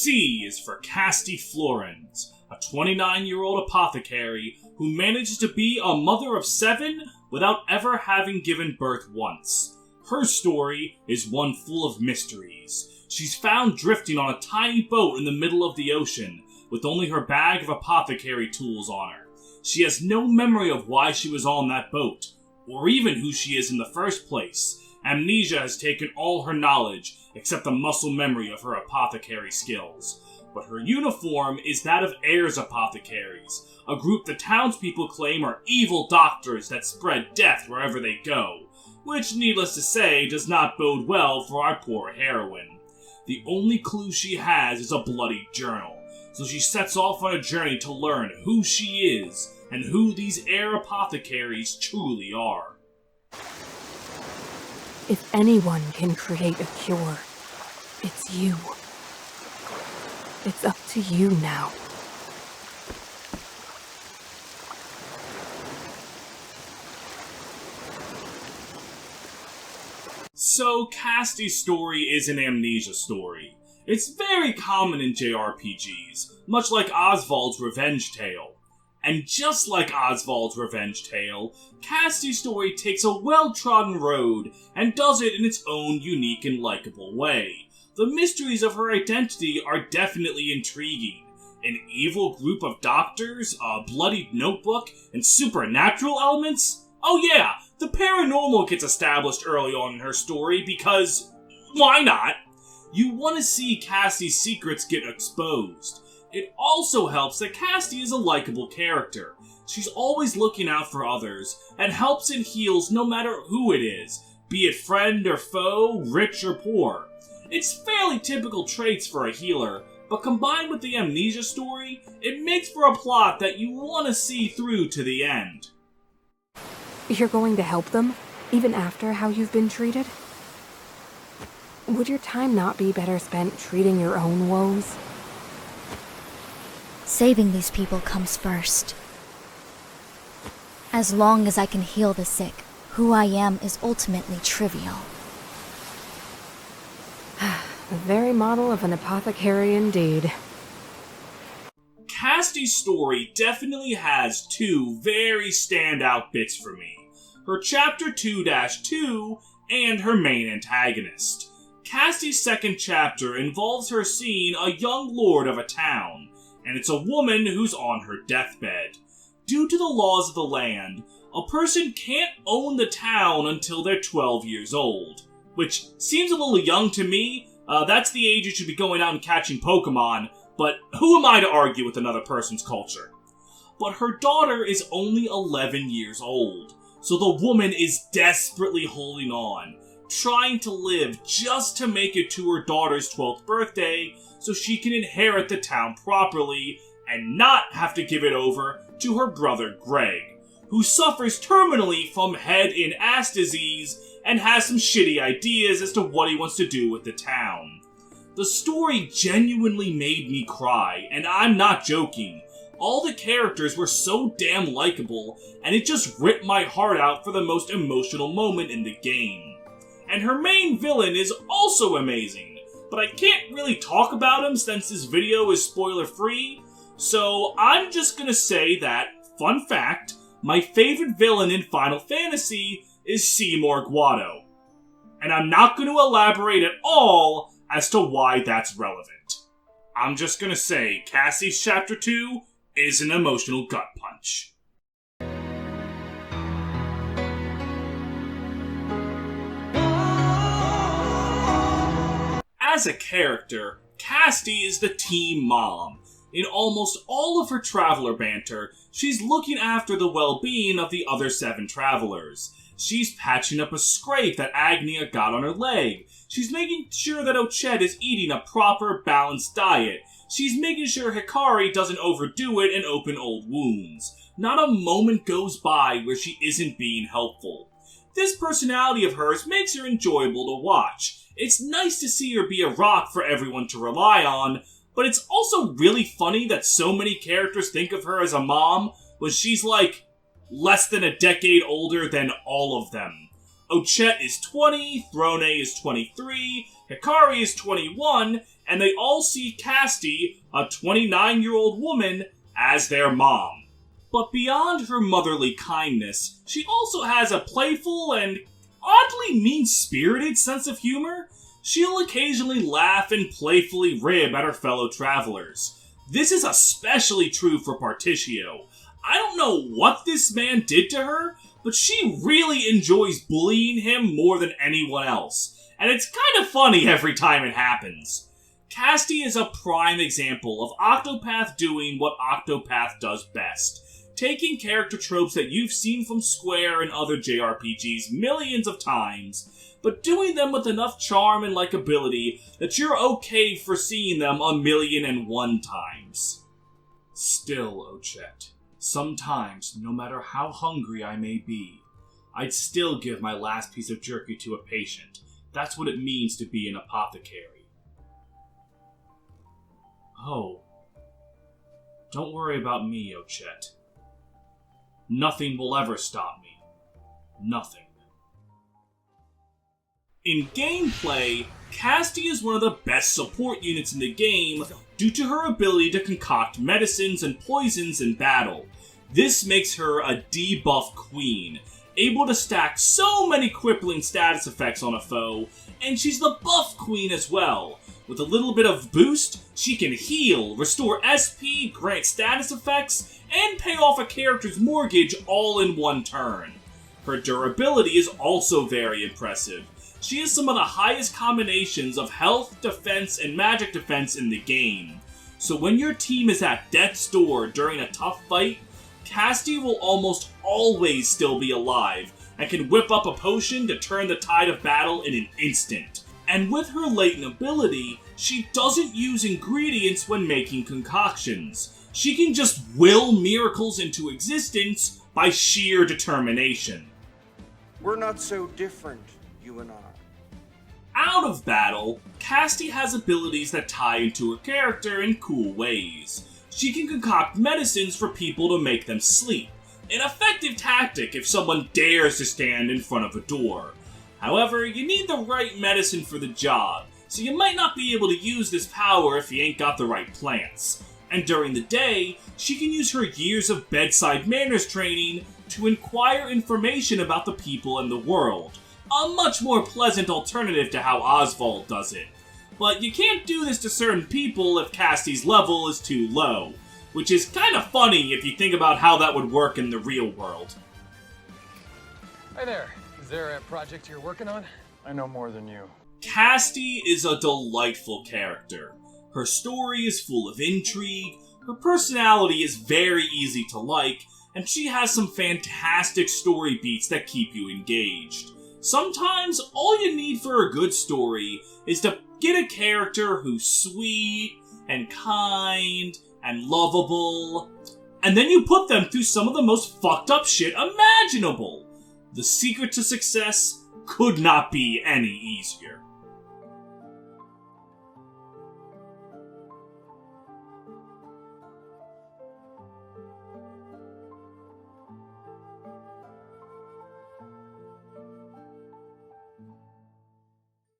C is for Castti, a 29-year-old apothecary who manages to be a mother of 7 without ever having given birth once. Her story is one full of mysteries. She's found drifting on a tiny boat in the middle of the ocean, with only her bag of apothecary tools on her. She has no memory of why she was on that boat, or even who she is in the first place. Amnesia has taken all her knowledge, except the muscle memory of her apothecary skills. But her uniform is that of Ayers Apothecaries, a group the townspeople claim are evil doctors that spread death wherever they go, which, needless to say, does not bode well for our poor heroine. The only clue she has is a bloody journal, so she sets off on a journey to learn who she is and who these Ayers Apothecaries truly are. If anyone can create a cure, it's you. It's up to you now. So, Castti's story is an amnesia story. It's very common in JRPGs, much like Oswald's revenge tale. And just like Oswald's revenge tale, Castti's story takes a well-trodden road and does it in its own unique and likable way. The mysteries of her identity are definitely intriguing. An evil group of doctors, a bloodied notebook, and supernatural elements? Oh yeah, the paranormal gets established early on in her story because, why not? You want to see Castti's secrets get exposed. It also helps that Castti is a likable character. She's always looking out for others, and helps and heals no matter who it is, be it friend or foe, rich or poor. It's fairly typical traits for a healer, but combined with the amnesia story, it makes for a plot that you want to see through to the end. You're going to help them, even after how you've been treated? Would your time not be better spent treating your own woes? Saving these people comes first. As long as I can heal the sick, who I am is ultimately trivial. The very model of an apothecary indeed. Castti's story definitely has 2 very standout bits for me. Her Chapter 2-2 and her main antagonist. Castti's second chapter involves her seeing a young lord of a town, and it's a woman who's on her deathbed. Due to the laws of the land, a person can't own the town until they're 12 years old, which seems a little young to me. That's the age you should be going out and catching Pokemon, but who am I to argue with another person's culture? But her daughter is only 11 years old, so the woman is desperately holding on, trying to live just to make it to her daughter's 12th birthday so she can inherit the town properly and not have to give it over to her brother Greg, who suffers terminally from head and ass disease and has some shitty ideas as to what he wants to do with the town. The story genuinely made me cry, and I'm not joking. All the characters were so damn likable, and it just ripped my heart out for the most emotional moment in the game. And her main villain is also amazing, but I can't really talk about him since this video is spoiler-free, so I'm just gonna say that, fun fact, my favorite villain in Final Fantasy is Seymour Guado. And I'm not going to elaborate at all as to why that's relevant. I'm just gonna say Castti's Chapter 2 is an emotional gut punch. As a character, Castti is the team mom. In almost all of her traveler banter, she's looking after the well-being of the other 7 travelers. She's patching up a scrape that Agnia got on her leg. She's making sure that Ochet is eating a proper, balanced diet. She's making sure Hikari doesn't overdo it and open old wounds. Not a moment goes by where she isn't being helpful. This personality of hers makes her enjoyable to watch. It's nice to see her be a rock for everyone to rely on, but it's also really funny that so many characters think of her as a mom when she's like less than a decade older than all of them. Ochet is 20, Throne is 23, Hikari is 21, and they all see Castti, a 29-year-old woman, as their mom. But beyond her motherly kindness, she also has a playful and oddly mean-spirited sense of humor. She'll occasionally laugh and playfully rib at her fellow travelers. This is especially true for Particio. I don't know what this man did to her, but she really enjoys bullying him more than anyone else, and it's kind of funny every time it happens. Castti is a prime example of Octopath doing what Octopath does best, taking character tropes that you've seen from Square and other JRPGs millions of times, but doing them with enough charm and likability that you're okay for seeing them 1,000,001 times. Still, Ochette, sometimes, no matter how hungry I may be, I'd still give my last piece of jerky to a patient. That's what it means to be an apothecary. Oh. Don't worry about me, Ochette. Nothing will ever stop me. Nothing. In gameplay, Castti is one of the best support units in the game due to her ability to concoct medicines and poisons in battle. This makes her a debuff queen, able to stack so many crippling status effects on a foe, and she's the buff queen as well. With a little bit of boost, she can heal, restore SP, grant status effects, and pay off a character's mortgage all in one turn. Her durability is also very impressive. She has some of the highest combinations of health, defense, and magic defense in the game. So when your team is at death's door during a tough fight, Castti will almost always still be alive, and can whip up a potion to turn the tide of battle in an instant. And with her latent ability, she doesn't use ingredients when making concoctions. She can just will miracles into existence by sheer determination. We're not so different, you and I. Out of battle, Castti has abilities that tie into her character in cool ways. She can concoct medicines for people to make them sleep, an effective tactic if someone dares to stand in front of a door. However, you need the right medicine for the job, so you might not be able to use this power if you ain't got the right plants. And during the day, she can use her years of bedside manners training to inquire information about the people and the world. A much more pleasant alternative to how Oswald does it. But you can't do this to certain people if Castti's level is too low, which is kind of funny if you think about how that would work in the real world. Hi there. Is there a project you're working on? I know more than you. Castti is a delightful character. Her story is full of intrigue, her personality is very easy to like, and she has some fantastic story beats that keep you engaged. Sometimes, all you need for a good story is to get a character who's sweet, and kind, and lovable, and then you put them through some of the most fucked up shit imaginable. The secret to success could not be any easier.